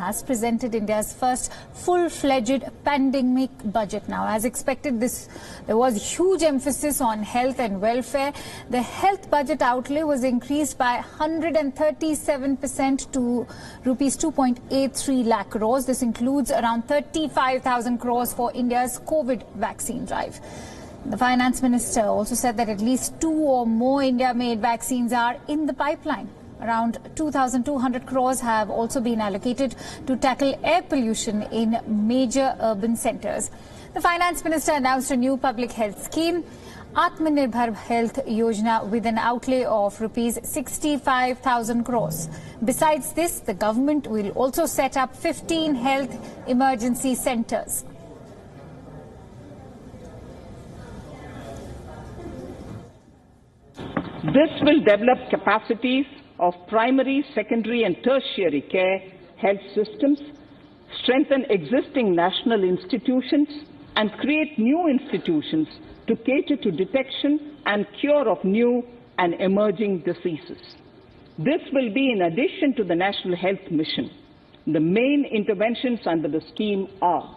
has presented India's first full-fledged pandemic budget now. As expected, there was huge emphasis on health and welfare. The health budget outlay was increased by 137% to rupees 2.83 lakh crores. This includes around 35,000 crores for India's COVID vaccine drive. The finance minister also said that at least 2 or more India-made vaccines are in the pipeline. Around 2,200 crores have also been allocated to tackle air pollution in major urban centres. The finance minister announced a new public health scheme, Atmanirbhar Health Yojana, with an outlay of rupees 65,000 crores. Besides this, the government will also set up 15 health emergency centres. This will develop capacities of primary, secondary and tertiary care health systems, strengthen existing national institutions and create new institutions to cater to detection and cure of new and emerging diseases. This will be in addition to the National Health Mission. The main interventions under the scheme are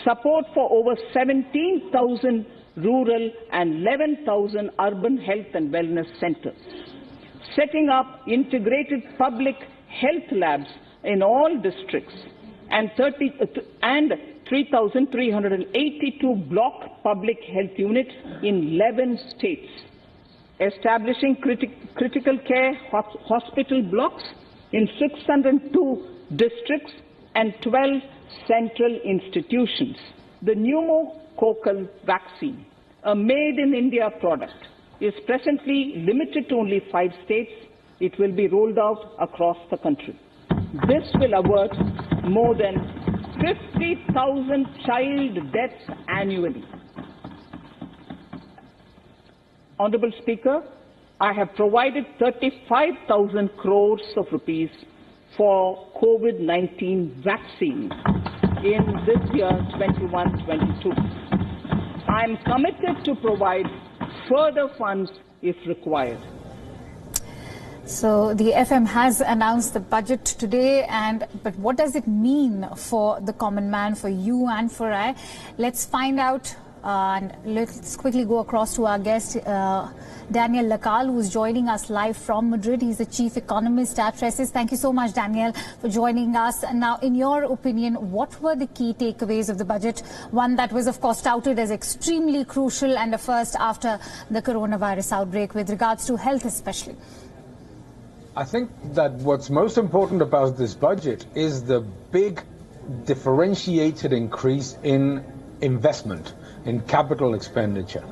support for over 17,000 rural and 11,000 urban health and wellness centers, setting up integrated public health labs in all districts and 3,382 block public health units in 11 states, establishing critical care hospital blocks in 602 districts and 12 central institutions. The pneumococcal vaccine, a made-in-India product, is presently limited to only 5 states. It will be rolled out across the country. This will avert more than 50,000 child deaths annually. Honourable Speaker, I have provided 35,000 crores of rupees for COVID-19 vaccine in this year 21-22. I am committed to provide further funds if required. So the FM has announced the budget today, but what does it mean for the common man, for you and for I? Let's find out, and let's quickly go across to our guest, Daniel Lakal, who's joining us live from Madrid. He's the chief economist at Reses. Thank you so much, Daniel, for joining us. And now, in your opinion, what were the key takeaways of the budget? One that was, of course, touted as extremely crucial and a first after the coronavirus outbreak with regards to health especially. I think that what's most important about this budget is the big differentiated increase in investment, in capital expenditure.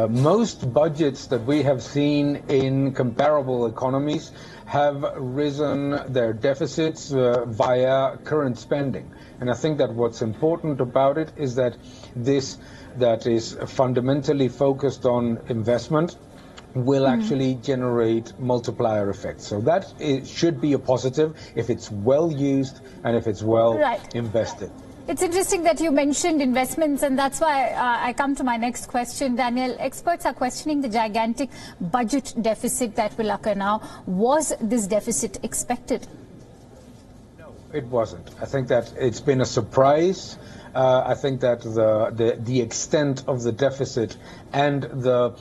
Most budgets that we have seen in comparable economies have risen their deficits via current spending. And I think that what's important about it is that that is fundamentally focused on investment will actually generate multiplier effects. So that should be a positive if it's well used and if it's well invested. It's interesting that you mentioned investments, and that's why I come to my next question, Daniel. Experts are questioning the gigantic budget deficit that will occur now. Was this deficit expected? No, it wasn't. I think that it's been a surprise. I think that the extent of the deficit and the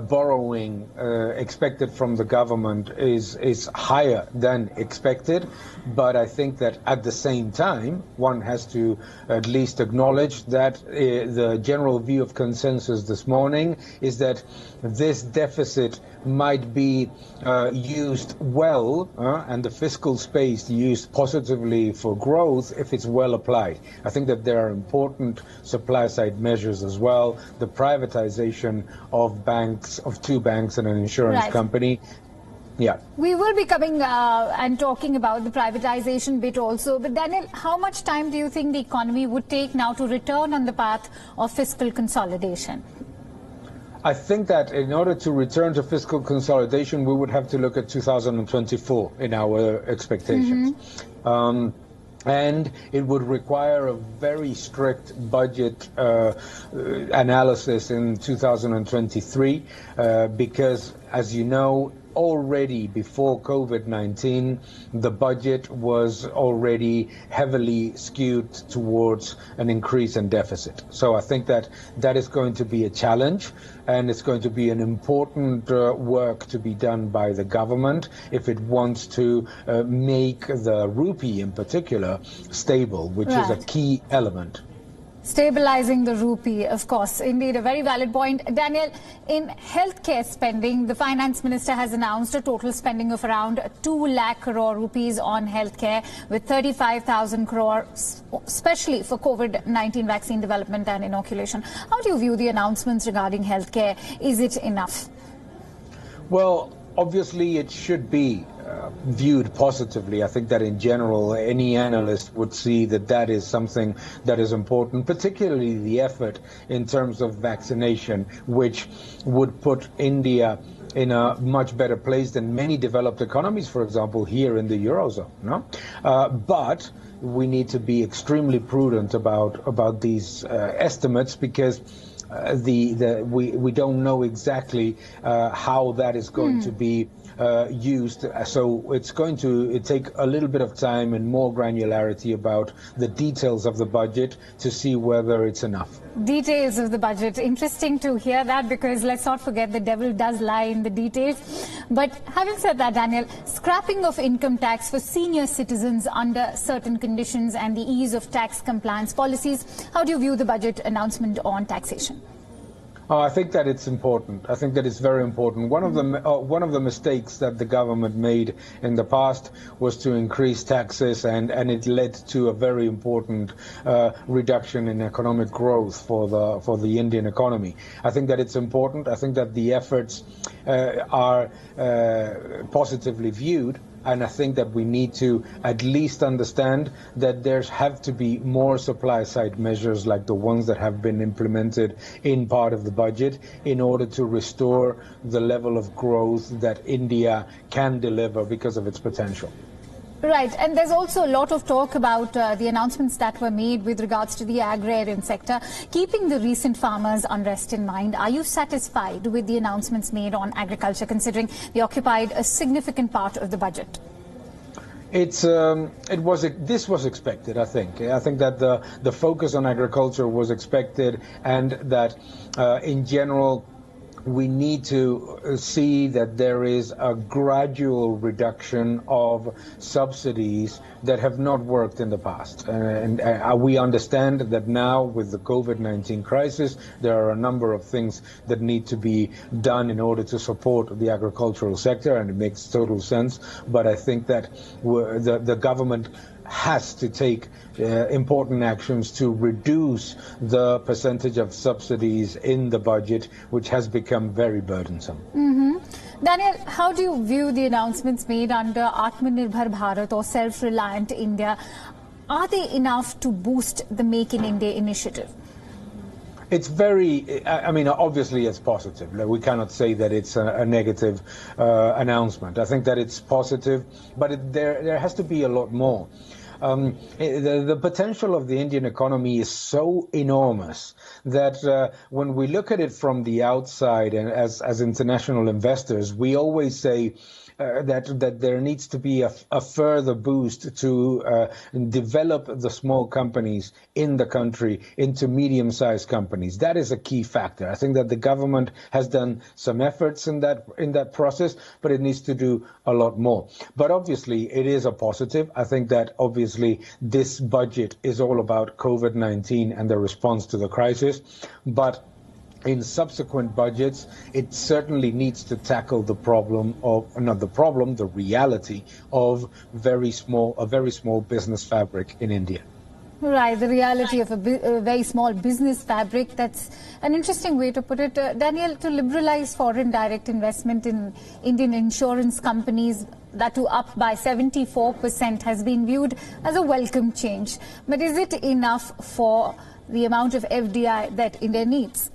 borrowing expected from the government is higher than expected. But I think that at the same time, one has to at least acknowledge that the general view of consensus this morning is that this deficit might be used well and the fiscal space used positively for growth if it's well applied. I think that there are important supply-side measures as well, the privatization of banks, of 2 banks and an insurance company. Yeah. We will be coming and talking about the privatization bit also. But Daniel, how much time do you think the economy would take now to return on the path of fiscal consolidation? I think that in order to return to fiscal consolidation, we would have to look at 2024 in our expectations. And it would require a very strict budget analysis in 2023 because, as you know, already before COVID-19, the budget was already heavily skewed towards an increase in deficit. So I think that that is going to be a challenge, and it's going to be an important work to be done by the government if it wants to make the rupee in particular stable, which is a key element. Stabilizing the rupee, of course. Indeed, a very valid point. Daniel, in healthcare spending, the finance minister has announced a total spending of around 2 lakh crore rupees on healthcare, with 35,000 crore, especially for COVID-19 vaccine development and inoculation. How do you view the announcements regarding healthcare? Is it enough? Well, obviously it should be viewed positively. I think that in general, any analyst would see that that is something that is important, particularly the effort in terms of vaccination, which would put India in a much better place than many developed economies, for example, here in the Eurozone. No? But we need to be extremely prudent about these estimates, because we don't know exactly how that is going to be used. So it's going to take a little bit of time and more granularity about the details of the budget to see whether it's enough. Details of the budget. Interesting to hear that, because let's not forget the devil does lie in the details. But having said that, Daniel, scrapping of income tax for senior citizens under certain conditions and the ease of tax compliance policies, how do you view the budget announcement on taxation? Oh, I think that it's important. I think that it's very important. One of the mistakes that the government made in the past was to increase taxes, and it led to a very important reduction in economic growth for the Indian economy. I think that it's important. I think that the efforts are positively viewed. And I think that we need to at least understand that there have to be more supply-side measures like the ones that have been implemented in part of the budget in order to restore the level of growth that India can deliver because of its potential. Right, and there's also a lot of talk about the announcements that were made with regards to the agrarian sector. Keeping the recent farmers' unrest in mind, are you satisfied with the announcements made on agriculture, considering they occupied a significant part of the budget? This was expected, I think. I think that the focus on agriculture was expected, and that in general we need to see that there is a gradual reduction of subsidies that have not worked in the past. And we understand that now with the COVID-19 crisis, there are a number of things that need to be done in order to support the agricultural sector, and it makes total sense. But I think that the government has to take important actions to reduce the percentage of subsidies in the budget, which has become very burdensome. Daniel, how do you view the announcements made under Atmanirbhar Bharat or self-reliant India? Are they enough to boost the Make in India initiative? It's I mean, obviously it's positive. We cannot say that it's a negative announcement. I think that it's positive, but there has to be a lot more. The potential of the Indian economy is so enormous that when we look at it from the outside and as international investors, we always say that there needs to be a further boost to develop the small companies in the country into medium-sized companies. That is a key factor. I think that the government has done some efforts in that process, but it needs to do a lot more. But obviously, it is a positive. I think that obviously this budget is all about COVID-19 and the response to the crisis, but in subsequent budgets, it certainly needs to tackle the the reality of a very small business fabric in India. Right, the reality of a very small business fabric. That's an interesting way to put it. Daniel, to liberalize foreign direct investment in Indian insurance companies, that too up by 74%, has been viewed as a welcome change. But is it enough for the amount of FDI that India needs?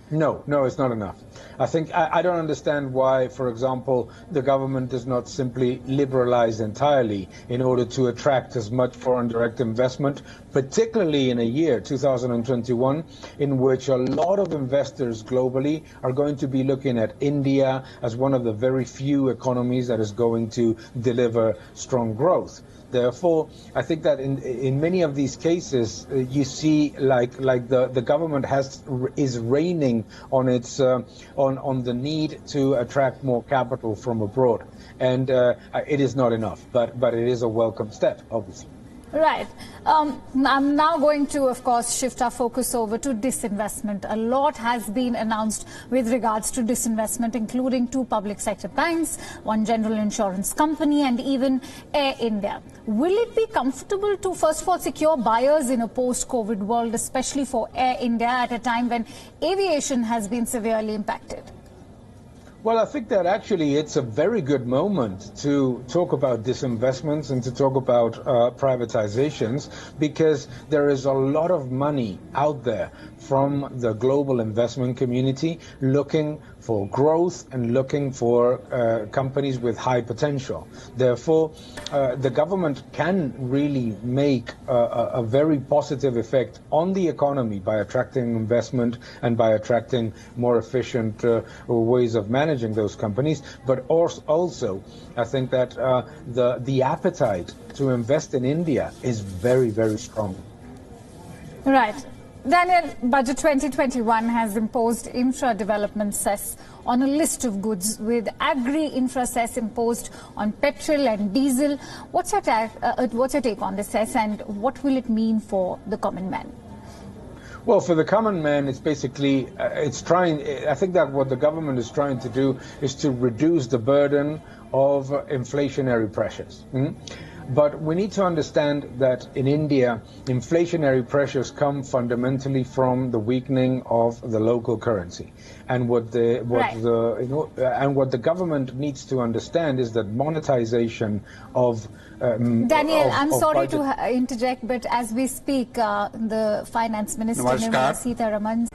No, it's not enough. I think I don't understand why, for example, the government does not simply liberalize entirely in order to attract as much foreign direct investment, particularly in a year, 2021, in which a lot of investors globally are going to be looking at India as one of the very few economies that is going to deliver strong growth. Therefore, I think that in many of these cases, you see like the government is reining on its on the need to attract more capital from abroad, and it is not enough, but it is a welcome step, obviously. Right. I'm now going to, of course, shift our focus over to disinvestment. A lot has been announced with regards to disinvestment, including 2 public sector banks, 1 general insurance company, and even Air India. Will it be comfortable to, first of all, secure buyers in a post-COVID world, especially for Air India at a time when aviation has been severely impacted? Well, I think that actually it's a very good moment to talk about disinvestments and to talk about privatizations, because there is a lot of money out there from the global investment community looking for growth and looking for companies with high potential. Therefore, the government can really make a very positive effect on the economy by attracting investment and by attracting more efficient ways of managing those companies. But also, I think that the appetite to invest in India is very, very strong. Right. Daniel, Budget 2021 has imposed infra-development cess on a list of goods, with agri-infra cess imposed on petrol and diesel. What's your take on this cess, and what will it mean for the common man? Well, for the common man, it's basically, I think that what the government is trying to do is to reduce the burden of inflationary pressures. But we need to understand that in India, inflationary pressures come fundamentally from the weakening of the local currency. And what the government needs to understand is that monetization of Daniel, I'm sorry to interject, but as we speak, the Finance Minister, Nirmala Sitharaman.